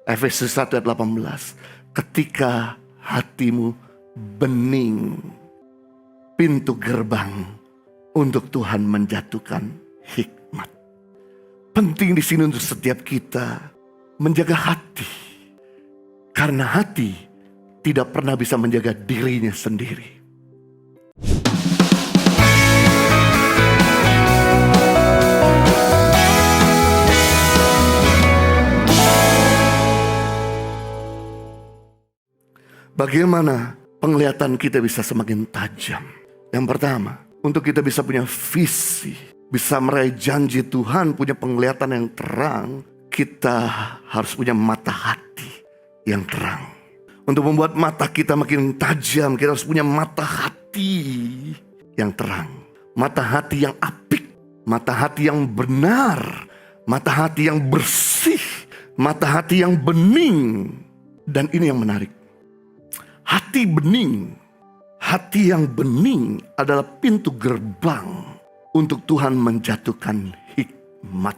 Efesus 1 ayat 18. Ketika hatimu bening, pintu gerbang untuk Tuhan menjatuhkan hikmat. Penting di sini untuk setiap kita menjaga hati. Karena hati tidak pernah bisa menjaga dirinya sendiri. Bagaimana penglihatan kita bisa semakin tajam? Yang pertama, untuk kita bisa punya visi, bisa meraih janji Tuhan, punya penglihatan yang terang, kita harus punya mata hati yang terang. Untuk membuat mata kita makin tajam, kita harus punya mata hati yang terang. Mata hati yang apik, mata hati yang benar, mata hati yang bersih, mata hati yang bening. Dan ini yang menarik. Hati bening, hati yang bening adalah pintu gerbang untuk Tuhan menjatuhkan hikmat.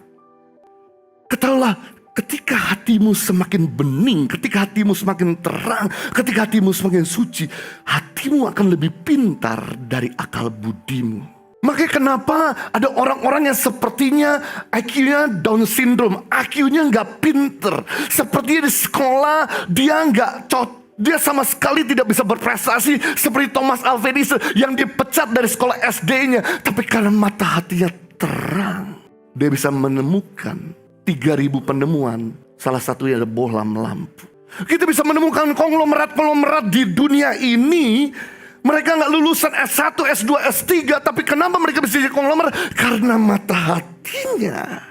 Ketahuilah, ketika hatimu semakin bening, ketika hatimu semakin terang, ketika hatimu semakin suci, hatimu akan lebih pintar dari akal budimu. Makanya kenapa ada orang-orang yang sepertinya IQ-nya Down syndrome, IQ-nya nggak pinter. Sepertinya di sekolah dia nggak cocok. Dia sama sekali tidak bisa berprestasi seperti Thomas Alva Edison yang dipecat dari sekolah SD-nya. Tapi karena mata hatinya terang, dia bisa menemukan 3.000 penemuan. Salah satunya ada bohlam lampu. Kita bisa menemukan konglomerat-konglomerat di dunia ini. Mereka gak lulusan S1, S2, S3. Tapi kenapa mereka bisa jadi konglomerat? Karena mata hatinya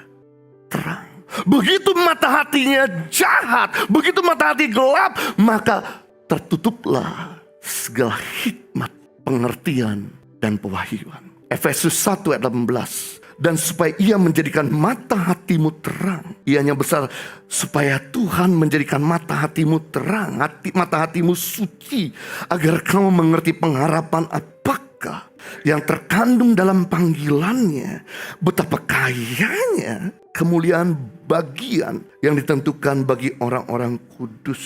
terang. Begitu mata hatinya jahat, begitu mata hati gelap, maka tertutuplah segala hikmat, pengertian, dan pewahyuan. Efesus 1 ayat 18. Dan supaya ia menjadikan mata hatimu terang. Ianya besar, supaya Tuhan menjadikan mata hatimu terang, mata hatimu suci, agar kamu mengerti pengharapan apakah yang terkandung dalam panggilannya, betapa kayanya kemuliaan bagian yang ditentukan bagi orang-orang kudus.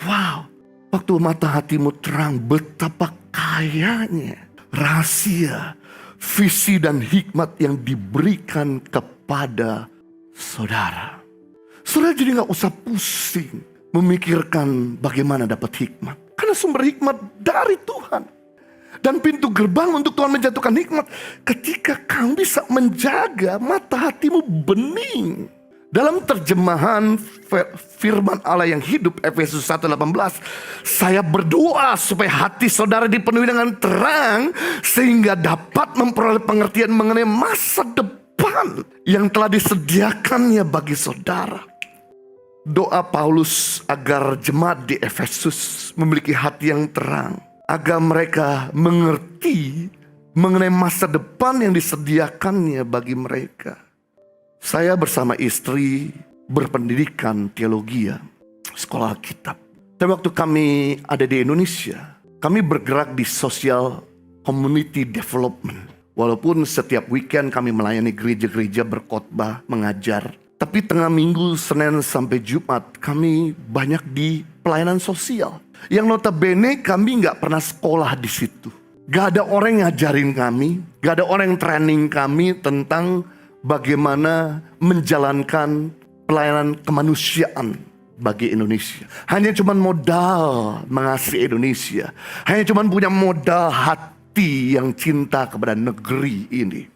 Wow, waktu mata hatimu terang, betapa kayanya rahasia, visi dan hikmat yang diberikan kepada saudara. Saudara jadi gak usah pusing memikirkan bagaimana dapat hikmat, karena sumber hikmat dari Tuhan. Dan pintu gerbang untuk Tuhan menjatuhkan hikmat ketika kamu bisa menjaga mata hatimu bening. Dalam terjemahan firman Allah yang hidup Efesus 1:18, saya berdoa supaya hati saudara dipenuhi dengan terang sehingga dapat memperoleh pengertian mengenai masa depan yang telah disediakannya bagi saudara. Doa Paulus agar jemaat di Efesus memiliki hati yang terang, agar mereka mengerti mengenai masa depan yang disediakannya bagi mereka. Saya bersama istri berpendidikan teologi, sekolah Alkitab. Dan waktu kami ada di Indonesia, kami bergerak di social community development. Walaupun setiap weekend kami melayani gereja-gereja, berkhotbah, mengajar. Tapi tengah minggu, Senin sampai Jumat, kami banyak di pelayanan sosial. Yang notabene kami gak pernah sekolah di situ. Gak ada orang yang ngajarin kami, gak ada orang yang training kami tentang bagaimana menjalankan pelayanan kemanusiaan bagi Indonesia. Hanya cuma modal mengasihi Indonesia. Hanya cuma punya modal hati yang cinta kepada negeri ini.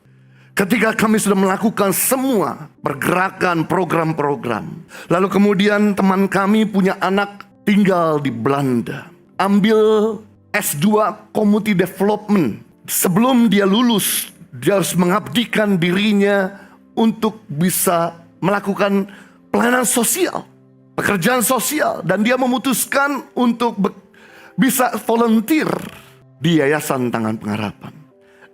Ketika kami sudah melakukan semua pergerakan, program-program, lalu kemudian teman kami punya anak tinggal di Belanda, ambil S2 Community Development. Sebelum dia lulus, dia harus mengabdikan dirinya untuk bisa melakukan pelayanan sosial, pekerjaan sosial. Dan dia memutuskan untuk bisa volunteer di Yayasan Tangan Pengharapan.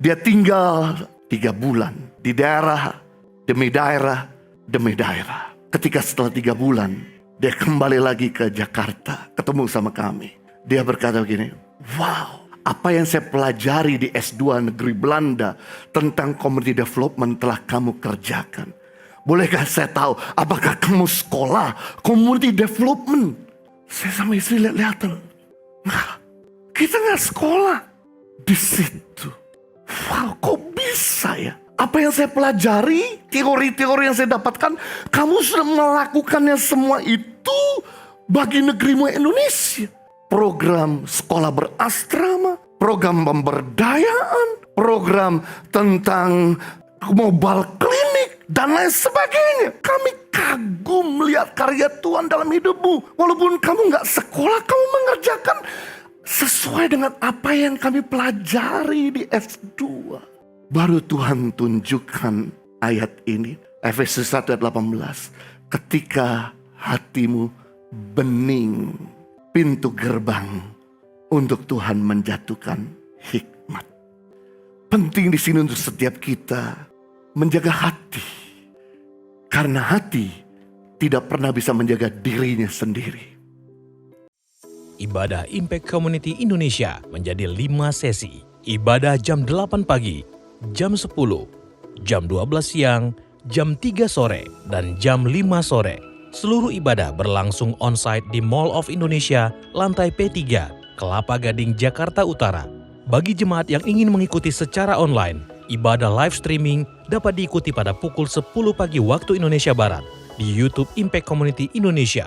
Dia tinggal 3 bulan di daerah demi daerah demi daerah. Ketika setelah 3 bulan, dia kembali lagi ke Jakarta, ketemu sama kami. Dia berkata begini, wow, apa yang saya pelajari di S2 negeri Belanda tentang community development telah kamu kerjakan. Bolehkah saya tahu, apakah kamu sekolah community development? Saya sama istri lihat-lihatan. Nah, kita nggak sekolah di situ. Wow, kok bisa ya? Apa yang saya pelajari, teori-teori yang saya dapatkan, kamu sudah melakukannya semua itu bagi negerimu Indonesia. Program sekolah berasrama, program pemberdayaan, program tentang mobile klinik, dan lain sebagainya. Kami kagum melihat karya Tuhan dalam hidupmu. Walaupun kamu nggak sekolah, kamu mengerjakan sesuai dengan apa yang kami pelajari di S2. Baru Tuhan tunjukkan ayat ini. Efesus 1 ayat 18. Ketika hatimu bening, pintu gerbang untuk Tuhan menjatuhkan hikmat. Penting di sini untuk setiap kita menjaga hati. Karena hati tidak pernah bisa menjaga dirinya sendiri. Ibadah Impact Community Indonesia menjadi 5 sesi. Ibadah jam 8 pagi, jam 10, jam 12 siang, jam 3 sore, dan jam 5 sore. Seluruh ibadah berlangsung on-site di Mall of Indonesia, lantai P3, Kelapa Gading, Jakarta Utara. Bagi jemaat yang ingin mengikuti secara online, ibadah live streaming dapat diikuti pada pukul 10 pagi waktu Indonesia Barat di YouTube Impact Community Indonesia.